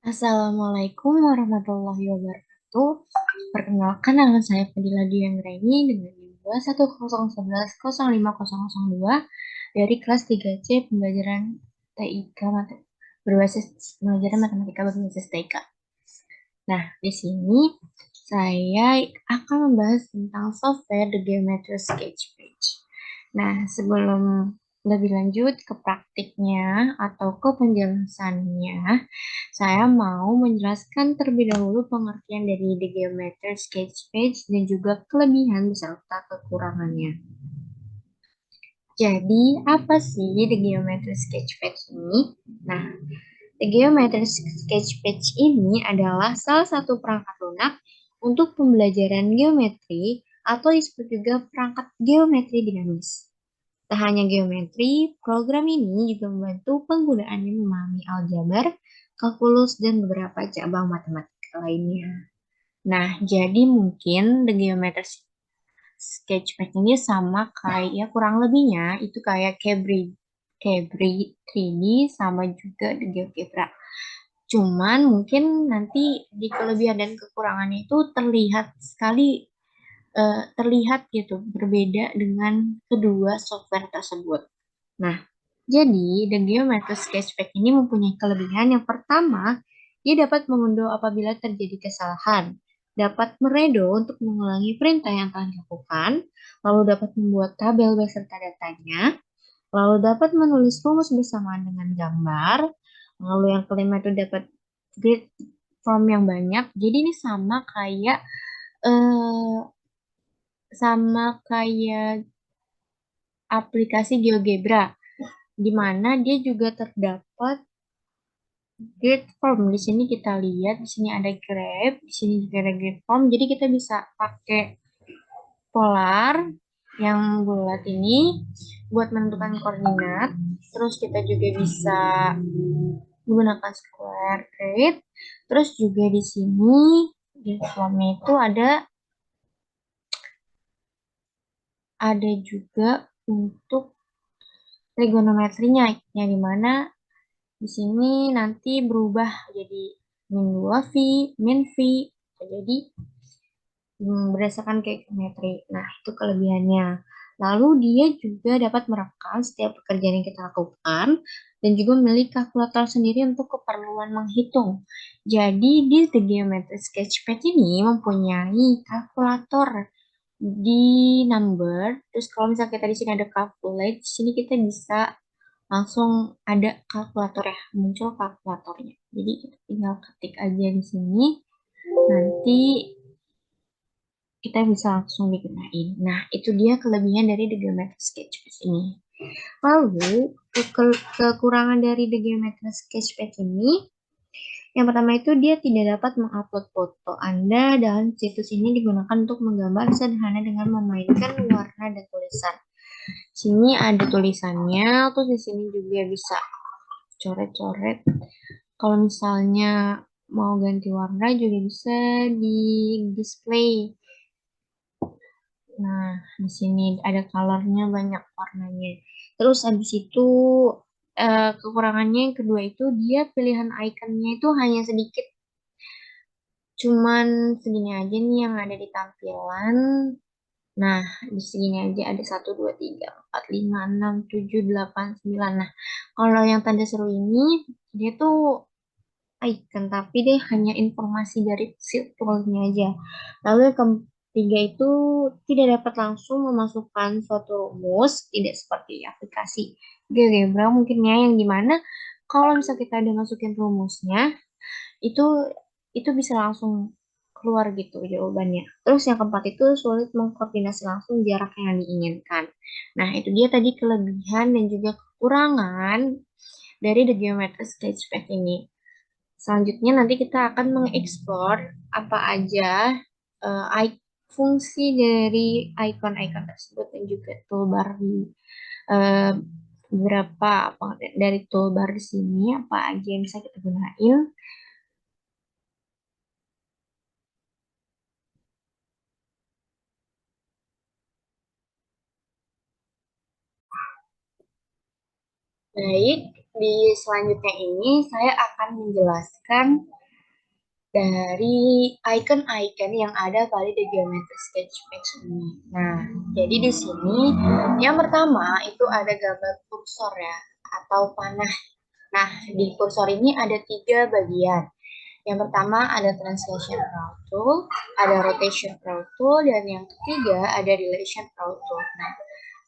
Assalamualaikum warahmatullahi wabarakatuh. Perkenalkan, nama saya Fadila Diangreni dengan NIM 21011050002 dari kelas 3C pembelajaran TIK berbasis pembelajaran matematika berbasis TIK. Nah, di sini saya akan membahas tentang software The Geometry Sketchpage. Nah, sebelum lebih lanjut ke praktiknya atau ke penjelasannya, saya mau menjelaskan terlebih dahulu pengertian dari The Geometry Sketchpage dan juga kelebihan beserta kekurangannya. Jadi, apa sih The Geometry Sketchpage ini? Nah, The Geometry Sketchpage ini adalah salah satu perangkat lunak untuk pembelajaran geometri atau disebut juga perangkat geometri dinamis. Tak hanya geometri, program ini juga membantu penggunaannya memahami aljabar, kalkulus, dan beberapa cabang matematika lainnya. Nah, jadi mungkin The Geometry Sketchpad ini sama kayak kurang lebihnya itu kayak Cabri 3D sama juga The GeoGebra. Cuman mungkin nanti di kelebihan dan kekurangannya itu terlihat sekali terlihat gitu berbeda dengan kedua software tersebut. Nah, jadi The Geometry Sketchpad ini mempunyai kelebihan yang pertama, dia dapat mengunduh apabila terjadi kesalahan, dapat meredo untuk mengulangi perintah yang telah dilakukan, lalu dapat membuat tabel beserta datanya, lalu dapat menulis rumus bersamaan dengan gambar, lalu yang kelima itu dapat grid form yang banyak. Jadi ini eh, sama kayak aplikasi GeoGebra, di mana dia juga terdapat grid form. Di sini kita lihat, di sini ada graph, di sini juga ada grid form. Jadi kita bisa pakai polar yang bulat ini buat menentukan koordinat. Terus kita juga bisa menggunakan square grid. Terus juga di sini grid formnya itu ada juga untuk trigonometrinya, yang dimana di sini nanti berubah jadi min 2V, min V, jadi berdasarkan kayak geometri. Nah, itu kelebihannya. Lalu dia juga dapat merekam setiap pekerjaan yang kita lakukan dan juga memiliki kalkulator sendiri untuk keperluan menghitung. Jadi di The Geometry Sketchpad ini mempunyai kalkulator di number. Terus kalau misalnya kita di sini ada calculate, di sini kita bisa langsung ada kalkulator ya, muncul kalkulatornya. Jadi kita tinggal ketik aja di sini, nanti kita bisa langsung digunain. Nah, itu dia kelebihan dari The Geometry Sketchpad ini. Lalu, kekurangan dari The Geometry Sketchpad ini, yang pertama itu dia tidak dapat mengupload foto Anda dan situs ini digunakan untuk menggambar sederhana dengan memainkan warna dan tulisan. Sini ada tulisannya, terus di sini juga bisa coret-coret. Kalau misalnya mau ganti warna juga bisa di display. Nah, di sini ada colornya banyak warnanya. Terus habis itu kekurangannya yang kedua itu dia pilihan ikonnya itu hanya sedikit. Cuman segini aja nih yang ada di tampilan. Nah, di sini aja ada 1, 2, 3, 4, 5, 6, 7, 8, 9. Nah, kalau yang tanda seru ini dia tuh icon, tapi dia hanya informasi dari si toolnya aja. Lalu yang ketiga itu tidak dapat langsung memasukkan suatu rumus, tidak seperti aplikasi GeoGebra mungkin ya, yang dimana kalau misalnya kita ada masukin rumusnya, itu itu bisa langsung keluar gitu jawabannya. Terus yang keempat itu sulit mengkoordinasi langsung jarak yang diinginkan. Nah, itu dia tadi kelebihan dan juga kekurangan dari The Geometry Sketchpad ini. Selanjutnya nanti kita akan mengeksplor apa aja fungsi dari icon-icon tersebut dan juga toolbar di eh, beberapa apa dari toolbar di sini apa aja yang bisa kita gunain. Baik. Di selanjutnya ini saya akan menjelaskan dari icon-icon yang ada pada the geometry sketch page ini. Nah, jadi di sini yang pertama itu ada gambar kursor ya, atau panah. Nah, di kursor ini ada tiga bagian. Yang pertama ada translation row tool, ada rotation row tool, dan yang ketiga ada relation row tool. Nah,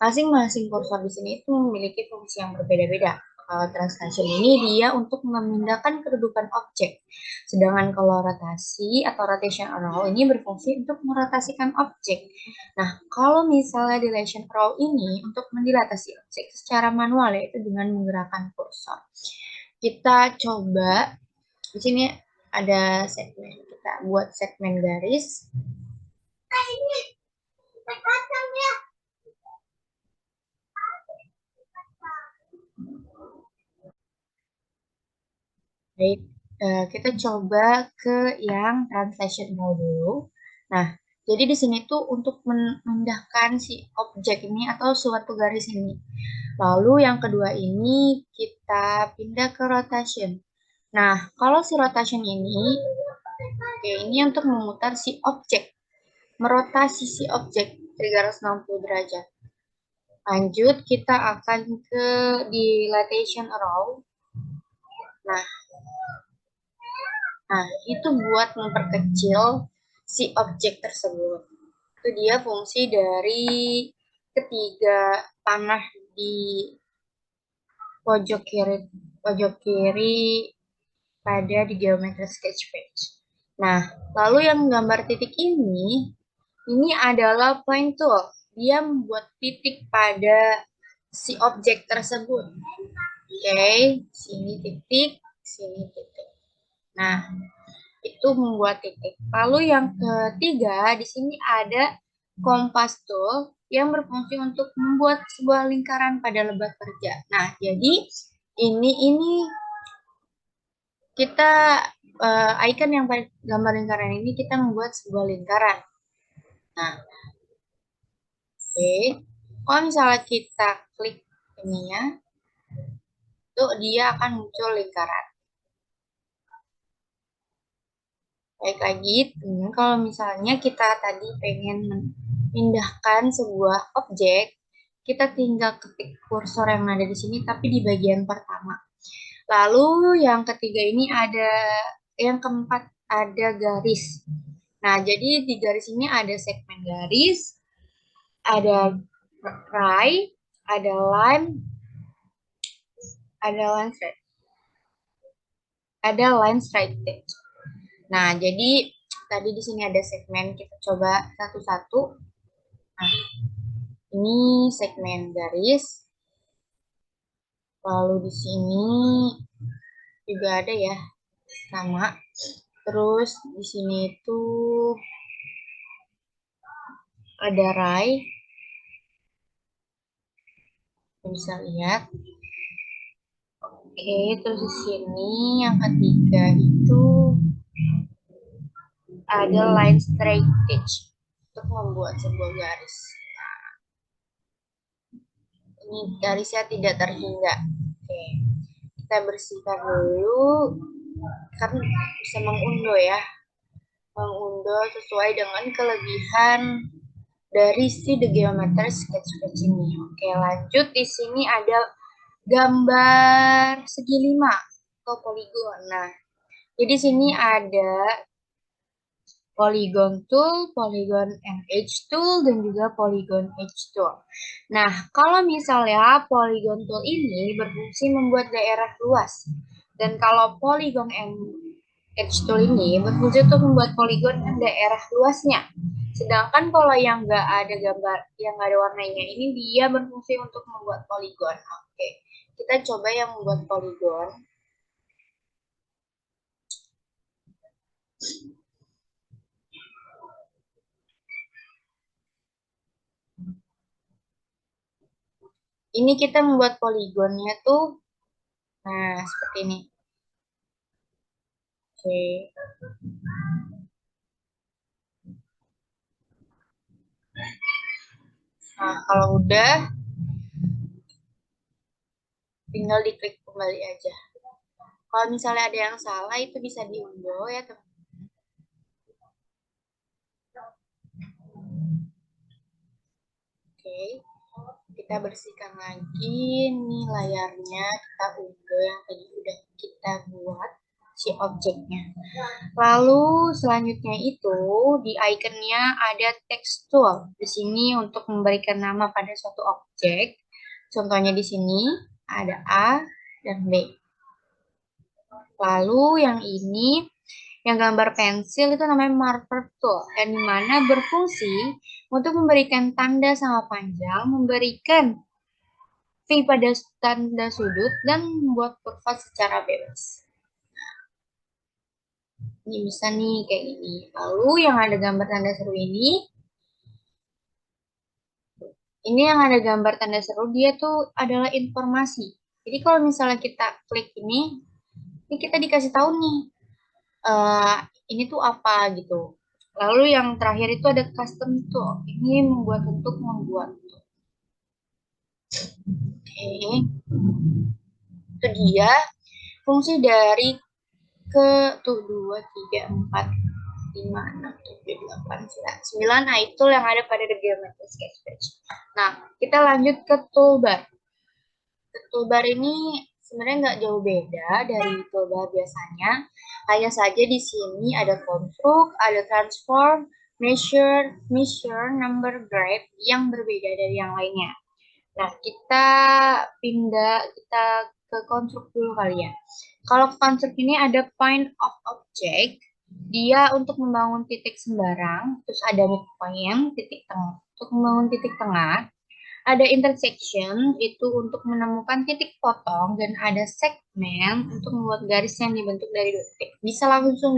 masing-masing kursor di sini itu memiliki fungsi yang berbeda-beda. Kalau translation ini dia untuk memindahkan kedudukan objek. Sedangkan kalau rotasi atau rotation row ini berfungsi untuk merotasikan objek. Nah, kalau misalnya dilation row ini untuk mendilatasi objek secara manual yaitu dengan menggerakkan kursor. Kita coba di sini ada segmen, kita buat segmen garis. Baik, kita coba ke yang translation mode dulu. Nah, jadi di sini tuh untuk memindahkan si objek ini atau suatu garis ini. Lalu yang kedua ini kita pindah ke rotation. Nah, kalau si rotation ini, oke, ini untuk memutar si objek, merotasi si objek 360 derajat. Lanjut, kita akan ke dilation row. Nah, Nah, itu buat memperkecil si objek tersebut. Itu dia fungsi dari ketiga panah di pojok kiri pada di geometry sketch page. Nah, lalu yang gambar titik ini adalah point tool. Dia membuat titik pada si objek tersebut. Oke, sini titik, sini titik. Nah, itu membuat titik. Lalu yang ketiga, di sini ada kompas tool yang berfungsi untuk membuat sebuah lingkaran pada lebar kerja. Nah, jadi ini kita icon yang pada gambar lingkaran ini kita membuat sebuah lingkaran. Nah, oke. Kalau misalnya kita klik ini ya, itu dia akan muncul lingkaran. Baik lagi, kalau misalnya kita tadi pengen memindahkan sebuah objek, kita tinggal ketik kursor yang ada di sini, tapi di bagian pertama. Lalu yang ketiga ini ada, yang keempat ada garis. Nah, jadi di garis ini ada segmen garis, ada right, ada line, ada line straight, ada line straight edge. Nah, jadi tadi di sini ada segmen, kita coba satu-satu. Nah, ini segmen garis. Lalu di sini juga ada ya, sama. Terus di sini itu ada ray. Bisa lihat. Oke, terus di sini yang ketiga itu ada line straight edge untuk membuat sebuah garis. Ini garisnya tidak terhingga. Oke, kita bersihkan dulu karena bisa mengunduh ya, mengunduh sesuai dengan kelebihan dari si The Geometry Sketch Page ini. Oke, lanjut di sini ada gambar segi lima atau poligon. Nah, jadi sini ada polygon tool, polygon and edge tool, dan juga polygon edge tool. Nah, kalau misalnya polygon tool ini berfungsi membuat daerah luas. Dan kalau polygon and edge tool ini berfungsi untuk membuat polygon dan daerah luasnya. Sedangkan kalau yang nggak ada gambar, yang nggak ada warnanya ini, dia berfungsi untuk membuat polygon. Oke, kita coba yang membuat polygon. Ini kita membuat poligonnya tuh, nah seperti ini. Oke. Nah, kalau udah, tinggal diklik kembali aja. Kalau misalnya ada yang salah itu bisa diunduh ya teman. Oke, kita bersihkan lagi nih layarnya, kita unduh yang tadi udah kita buat si objeknya. Lalu selanjutnya itu di ikonnya ada text tool. Di sini untuk memberikan nama pada suatu objek. Contohnya di sini ada A dan B. Lalu yang ini, yang gambar pensil itu namanya marker tool, yang dimana berfungsi untuk memberikan tanda sama panjang, memberikan V pada tanda sudut, dan membuat kurva secara bebas. Ini bisa nih kayak gini. Lalu yang ada gambar tanda seru ini yang ada gambar tanda seru dia tuh adalah informasi. Jadi kalau misalnya kita klik ini kita dikasih tahu nih, eh, ini tuh apa gitu. Lalu yang terakhir itu ada custom tool. Ini membuat untuk membuat. Oke, itu dia fungsi dari ke tuh 2, 3, 4, 5, 6, 7, 8, 9. Nah, itu yang ada pada the geometry sketch page. Nah, kita lanjut ke toolbar. Toolbar ini sebenarnya nggak jauh beda dari toolbar biasanya. Hanya saja di sini ada construct, ada transform, measure, number, graph yang berbeda dari yang lainnya. Nah, kita ke construct dulu kali ya. Kalau construct ini ada point of object, dia untuk membangun titik sembarang, terus ada midpoint, titik tengah, untuk membangun titik tengah, ada intersection itu untuk menemukan titik potong dan ada segmen untuk membuat garis yang dibentuk dari dua titik. Bisa langsung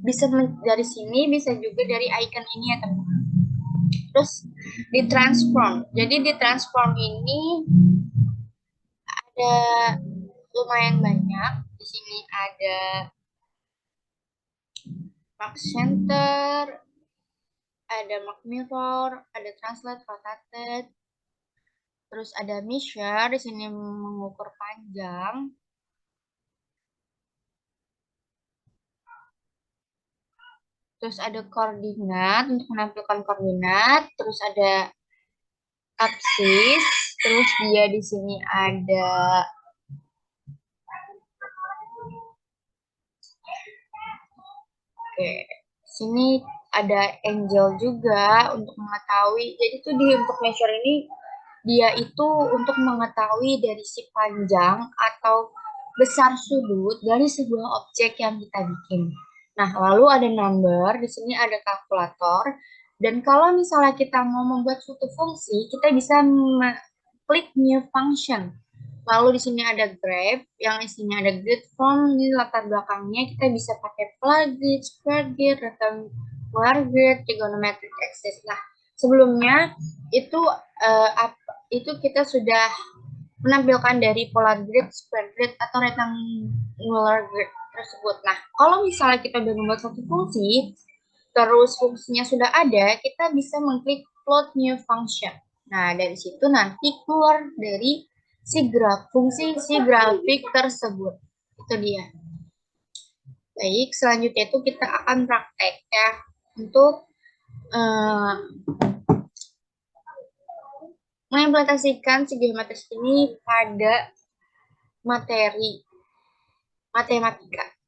bisa dari sini, bisa juga dari icon ini ya teman-teman. Terus di transform. Jadi di transform ini ada lumayan banyak. Di sini ada mark center, ada mark mirror, ada translate, rotated, terus ada measure di sini mengukur panjang. Terus ada koordinat untuk menampilkan koordinat, terus ada absis, terus dia di sini ada oke, sini ada angel juga untuk mengetahui. Jadi tuh di untuk measure ini dia itu untuk mengetahui dari si panjang atau besar sudut dari sebuah objek yang kita bikin. Nah, lalu ada number, di sini ada kalkulator, dan kalau misalnya kita mau membuat suatu fungsi, kita bisa klik new function. Lalu di sini ada graph, yang isinya ada grid form, di latar belakangnya kita bisa pakai plugin, square grid, rectangular grid, trigonometric axis. Nah, sebelumnya itu itu kita sudah menampilkan dari polar grid, square grid, atau rectangular grid tersebut. Nah, kalau misalnya kita sudah membuat satu fungsi, terus fungsinya sudah ada, kita bisa mengklik plot new function. Nah, dari situ nanti keluar dari fungsi si grafik tersebut. Itu dia. Baik, selanjutnya itu kita akan praktek ya untuk uh, mengimplementasikan si geometris ini pada materi matematika.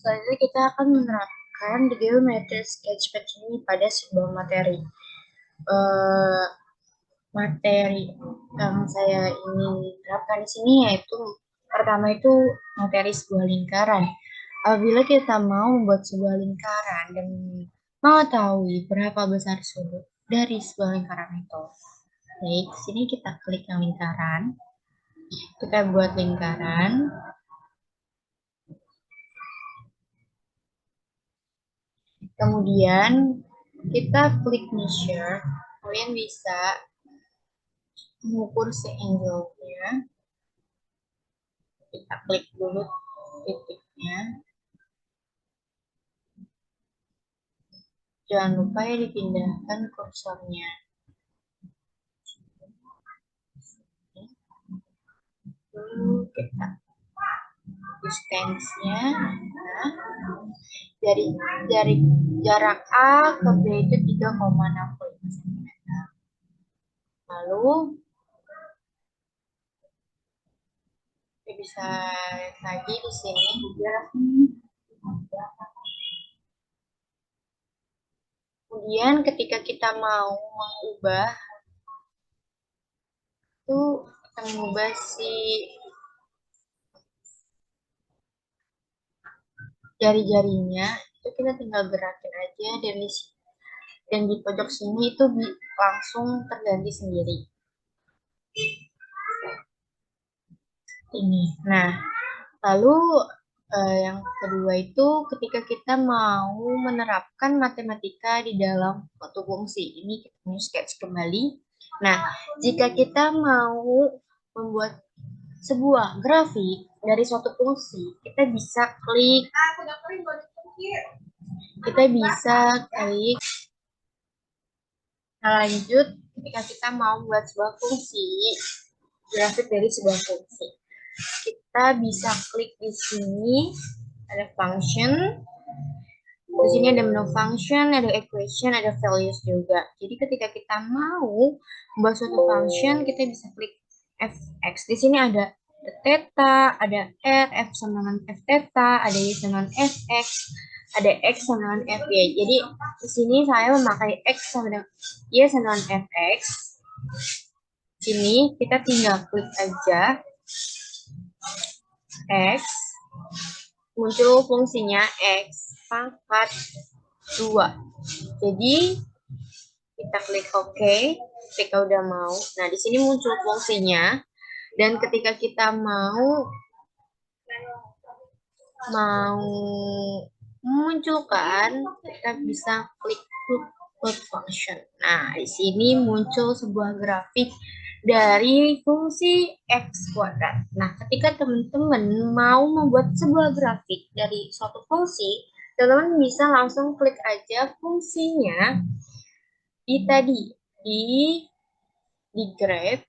Selanjutnya kita akan menerapkan the geometry sketchpad ini pada sebuah materi. Uh, materi yang saya ingin terapkan di sini yaitu pertama itu materi sebuah lingkaran. Apabila kita mau membuat sebuah lingkaran dan mengetahui berapa besar sudut dari sebuah lingkaran itu. Baik, sini kita klik yang lingkaran. Kita buat lingkaran. Kemudian kita klik measure. Kalian bisa mengukur si angle-nya. Kita klik dulu titiknya. Jangan lupa ya dipindahkan kursornya. Lalu kita distance-nya. Nah, dari dari jarak A ke B itu 3,65 cm. Lalu kita bisa lihat lagi di sini. Kemudian ketika kita mau mengubah itu kita mengubah si jari-jarinya, itu kita tinggal gerakin aja dan di pojok sini itu langsung terganti sendiri. Ini. Nah, lalu yang kedua itu ketika kita mau menerapkan matematika di dalam suatu fungsi. Ini kita mau sketch kembali. Nah, jika kita mau membuat sebuah grafik dari suatu fungsi, kita bisa klik lanjut ketika kita mau membuat sebuah fungsi, grafik dari sebuah fungsi. Kita bisa klik di sini, ada function. Di sini ada menu function, ada equation, ada values juga. Jadi ketika kita mau membuat suatu function, kita bisa klik fx. Di sini ada theta, ada r, f sama dengan f theta, ada y sama dengan fx, ada x sama dengan fy. Jadi di sini saya memakai x sama dengan y sama dengan fx. Sini kita tinggal klik aja x, muncul fungsinya x pangkat 2. Jadi kita klik OK ketika udah mau. Nah, di sini muncul fungsinya dan ketika kita mau memunculkan, kita bisa klik put function. Nah, di sini muncul sebuah grafik dari fungsi x kuadrat. Nah, ketika teman-teman mau membuat sebuah grafik dari suatu fungsi, teman-teman bisa langsung klik aja fungsinya di tadi di graph,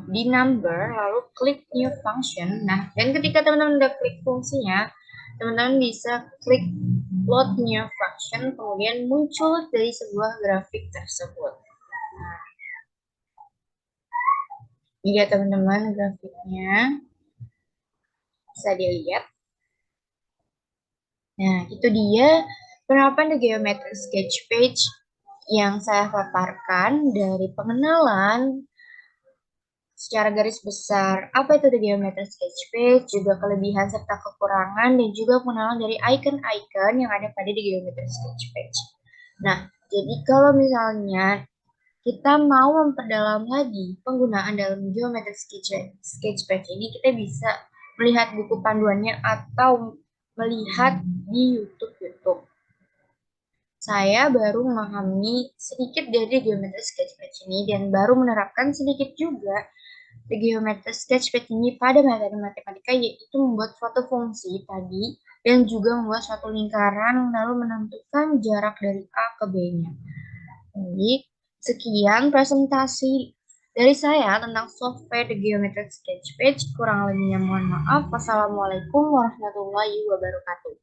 di number, lalu klik new function. Nah, dan ketika teman-teman udah klik fungsinya, teman-teman bisa klik load new function, kemudian muncul dari sebuah grafik tersebut. Nah, ini ya teman-teman grafiknya, bisa dilihat. Nah, itu dia penerapan the geometry sketch page yang saya paparkan dari pengenalan secara garis besar apa itu the geometry sketch page, juga kelebihan serta kekurangan, dan juga pengenalan dari icon-icon yang ada pada the geometry sketch page. Nah, jadi kalau misalnya kita mau memperdalam lagi penggunaan dalam geometry sketch page ini, kita bisa melihat buku panduannya atau melihat di YouTube. Saya baru memahami sedikit dari geometry sketch page ini dan baru menerapkan sedikit juga di geometry sketch page ini pada materi matematika, yaitu membuat suatu fungsi tadi dan juga membuat suatu lingkaran lalu menentukan jarak dari A ke B-nya. Baik, sekian presentasi dari saya tentang software The Geometric Sketch Page. Kurang lebihnya mohon maaf. Wassalamualaikum warahmatullahi wabarakatuh.